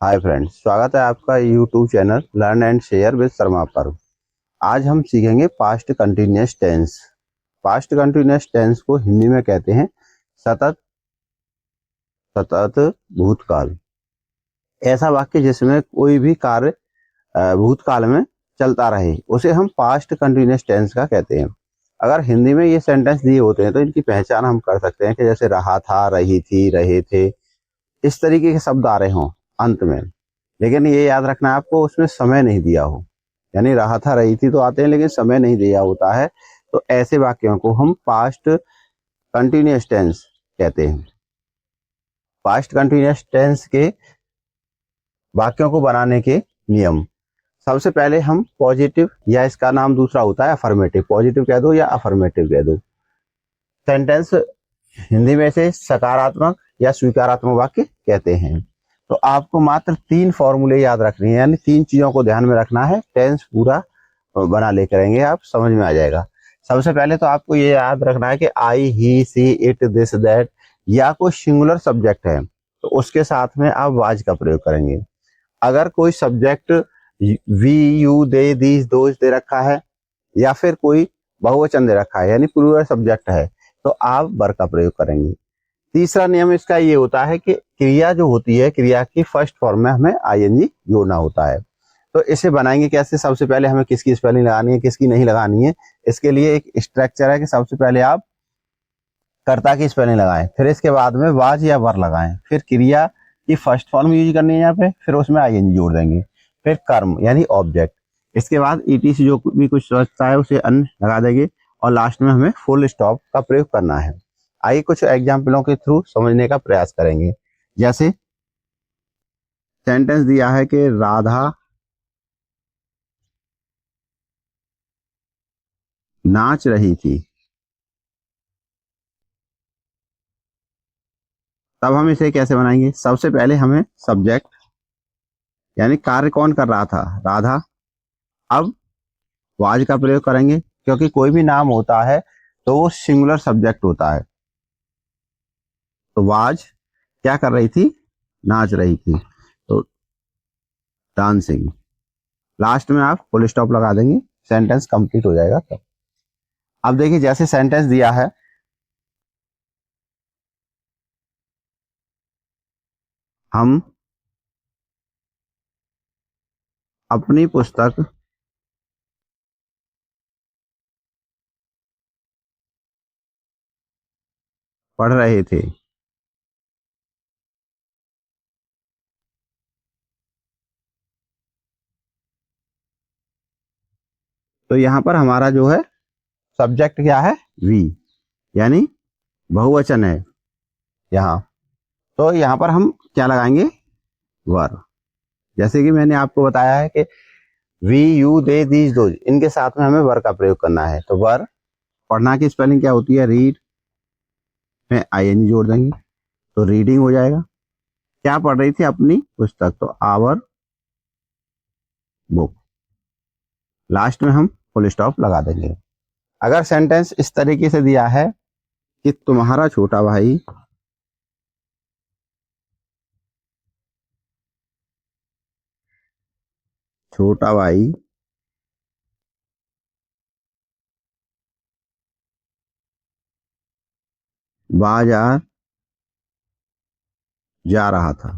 Hi friends, स्वागत है आपका YouTube channel learn and share with Sharma पर। आज हम सीखेंगे past continuous tense. Past continuous tense को हिंदी में कहते हैं सतत सतत भूतकाल। ऐसा वाक्य जिसमें कोई भी कार्य भूतकाल में चलता रहे उसे हम पास्ट कंटिन्यूअस टेंस का कहते हैं। अगर हिंदी में ये सेंटेंस दिए होते हैं तो इनकी पहचान हम कर सकते हैं कि जैसे रहा था, रही थी, रहे थे, इस तरीके के शब्द आ रहे हों अंत में। लेकिन ये याद रखना है आपको, उसमें समय नहीं दिया हो। यानी रहा था, रही थी तो आते हैं लेकिन समय नहीं दिया होता है, तो ऐसे वाक्यों को हम पास्ट कंटिन्यूअस टेंस कहते हैं। पास्ट कंटिन्यूअस टेंस के वाक्यों को बनाने के नियम। सबसे पहले हम पॉजिटिव, या इसका नाम दूसरा होता है अफर्मेटिव, पॉजिटिव कह दो या अफर्मेटिव कह दो, सेंटेंस हिंदी में से सकारात्मक या स्वीकारात्मक वाक्य कहते हैं। तो आपको मात्र 3 फॉर्मूले याद रखने हैं, यानी 3 चीजों को ध्यान में रखना है। टेंस पूरा बना ले करेंगे, आप समझ में आ जाएगा। सबसे पहले तो आपको ये याद रखना है कि आई, ही, सी, इट, दिस, दैट या कोई सिंगुलर सब्जेक्ट है तो उसके साथ में आप वाज का प्रयोग करेंगे। अगर कोई subject we, you, they, these, those दे रखा है या फिर कोई बहुवचन दे रखा है यानी प्लूरल सब्जेक्ट है तो आप वर का प्रयोग करेंगे। तीसरा नियम इसका ये होता है कि क्रिया जो होती है, क्रिया की फर्स्ट फॉर्म में हमें आईएनजी जोड़ना होता है। तो इसे बनाएंगे कैसे? सबसे पहले हमें किसकी स्पेलिंग लगानी है, किसकी नहीं लगानी है, इसके लिए एक स्ट्रक्चर है कि सबसे पहले आप कर्ता की स्पेलिंग लगाएं, फिर इसके बाद में वाज या वर लगाएं, फिर क्रिया की फर्स्ट फॉर्म यूज करनी है यहाँ पे, फिर उसमें आईएनजी जोड़ देंगे, फिर कर्म यानी ऑब्जेक्ट, इसके बाद ईटी से जो भी कुछ सोचता है उसे अन लगा देंगे और लास्ट में हमें फुल स्टॉप का प्रयोग करना है। आइए कुछ एग्जाम्पलों के थ्रू समझने का प्रयास करेंगे। जैसे सेंटेंस दिया है कि राधा नाच रही थी, तब हम इसे कैसे बनाएंगे? सबसे पहले हमें सब्जेक्ट यानी कार्य कौन कर रहा था, राधा। अब वाज का प्रयोग करेंगे क्योंकि कोई भी नाम होता है तो वो सिंगुलर सब्जेक्ट होता है। तो वाज क्या कर रही थी? नाच रही थी, तो डांसिंग। लास्ट में आप फुल स्टॉप लगा देंगे, सेंटेंस कंप्लीट हो जाएगा तब। अब देखिए जैसे सेंटेंस दिया है, हम अपनी पुस्तक पढ़ रहे थे। तो यहाँ पर हमारा जो है सब्जेक्ट क्या है? वी, यानी बहुवचन है यहाँ। तो यहाँ पर हम क्या लगाएंगे? वर। जैसे कि मैंने आपको बताया है कि we, you, they, these, those, इनके साथ में हमें वर का प्रयोग करना है। तो वर, पढ़ना की स्पेलिंग क्या होती है? रीड, में आईएनजी जोड़ देंगे तो रीडिंग हो जाएगा। क्या पढ़ रही थी? अपनी पुस्तक, तो आवर बुक। लास्ट में हम फुल स्टॉप लगा देंगे। अगर सेंटेंस इस तरीके से दिया है कि तुम्हारा छोटा भाई बाजार जा रहा था,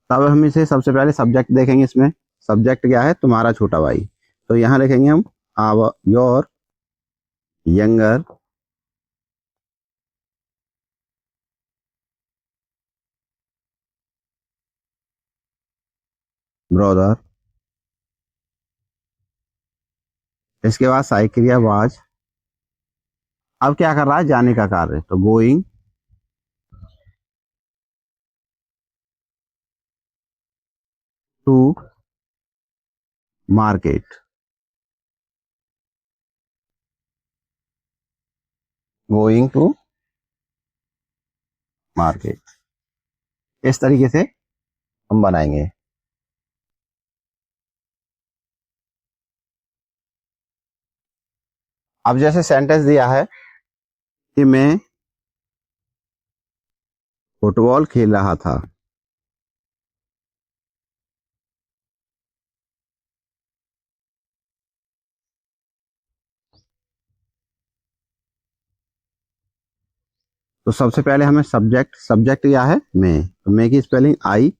तब हम इसे सबसे पहले सब्जेक्ट देखेंगे। इसमें सब्जेक्ट क्या है? तुम्हारा छोटा भाई। तो यहाँ लिखेंगे हम आवर योर यंगर ब्रदर। इसके बाद सहायक क्रिया वाज। अब क्या कर रहा है? जाने का कार्य, तो going to market. Going to market. इस तरीके से हम बनाएंगे। अब जैसे सेंटेंस दिया है कि मैं फुटबॉल खेल रहा था। तो सबसे पहले हमें सब्जेक्ट क्या है, मैं, तो मैं की स्पेलिंग आई,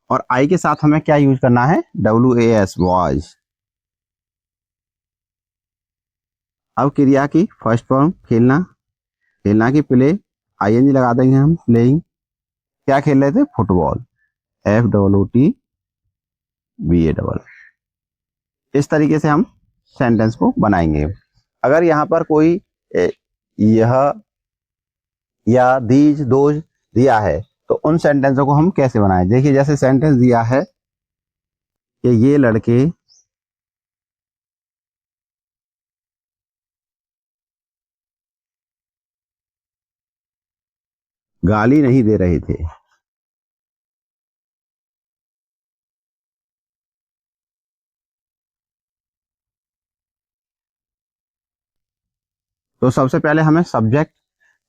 और आई के साथ हमें क्या यूज करना है, WAS, वॉज। अब क्रिया की फर्स्ट फॉर्म खेलना, खेलना की प्ले, ING लगा देंगे हम, प्लेइंग। क्या खेल रहे थे, फुटबॉल, FOOTBAL। इस तरीके से हम सेंटेंस को बनाएंगे। अगर यहाँ पर कोई यह या दीज दोज दिया है तो उन सेंटेंसों को हम कैसे बनाएं। देखिए जैसे सेंटेंस दिया है कि ये लड़के गाली नहीं दे रहे थे। तो सबसे पहले हमें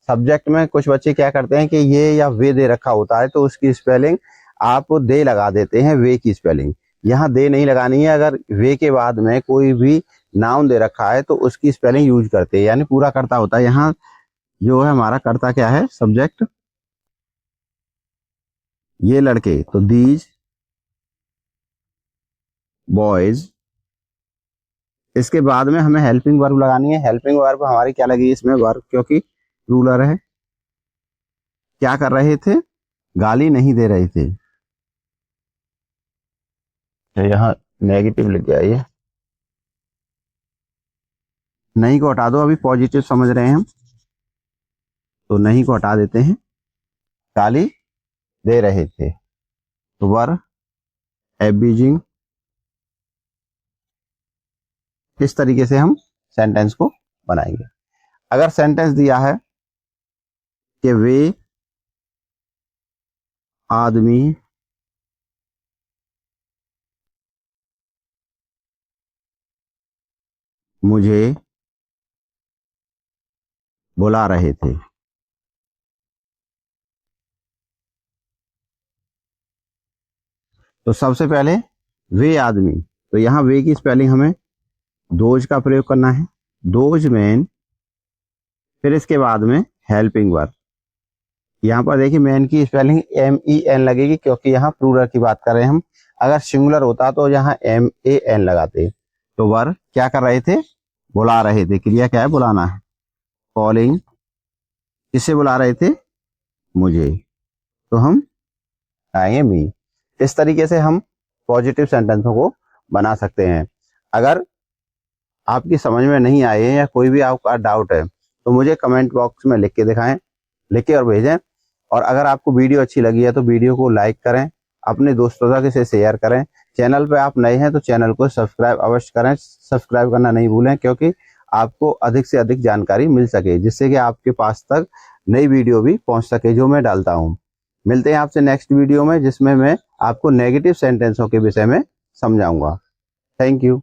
सब्जेक्ट में कुछ बच्चे क्या करते हैं कि ये या वे दे रखा होता है तो उसकी स्पेलिंग आप दे लगा देते हैं, वे की स्पेलिंग। यहाँ दे नहीं लगानी है। अगर वे के बाद में कोई भी नाउन दे रखा है तो उसकी स्पेलिंग यूज करते हैं, यानी पूरा कर्ता होता है। यहाँ जो है हमारा कर्ता क्या है, सब्जेक्ट, ये लड़के, तो दीज बॉयज। इसके बाद में हमें हेल्पिंग वर्ब लगानी है। हेल्पिंग वर्ब हमारी क्या लगी इसमें, वर्ब, क्योंकि रूलर है। क्या कर रहे थे, गाली नहीं दे रहे थे। तो यहाँ नेगेटिव लिख के आइए, नहीं को हटा दो, अभी पॉजिटिव समझ रहे हैं हम, तो नहीं को हटा देते हैं, गाली दे रहे थे, तो वर एब्यूजिंग। इस तरीके से हम सेंटेंस को बनाएंगे। अगर सेंटेंस दिया है कि वे आदमी मुझे बुला रहे थे, तो सबसे पहले वे आदमी, तो यहाँ वे की स्पेलिंग हमें दोज का प्रयोग करना है, दोज मैन। फिर इसके बाद में हेल्पिंग वर्ब। यहाँ पर देखिए मैन की स्पेलिंग MEN लगेगी क्योंकि यहाँ प्लूरल की बात कर रहे हैं हम। अगर सिंगुलर होता तो यहाँ MAN लगाते। तो वर्ब क्या कर रहे थे, बुला रहे थे। क्रिया क्या है, बुलाना है, कॉलिंग। किससे बुला रहे थे, मुझे, तो हम आएंगे मी। इस तरीके से हम पॉजिटिव सेंटेंसों को बना सकते हैं। अगर आपकी समझ में नहीं आए या कोई भी आपका डाउट है तो मुझे कमेंट बॉक्स में लिख के दिखाएं, लिख के और भेजें। और अगर आपको वीडियो अच्छी लगी है तो वीडियो को लाइक करें, अपने दोस्तों तक इसे शेयर करें। चैनल पे आप नए हैं तो चैनल को सब्सक्राइब अवश्य करें, सब्सक्राइब करना नहीं भूलें, क्योंकि आपको अधिक से अधिक जानकारी मिल सके, जिससे कि आपके पास तक नई वीडियो भी पहुंच सके जो मैं डालता हूं। मिलते हैं आपसे नेक्स्ट वीडियो में, जिसमें मैं आपको नेगेटिव सेंटेंसों के विषय में समझाऊंगा। Thank you.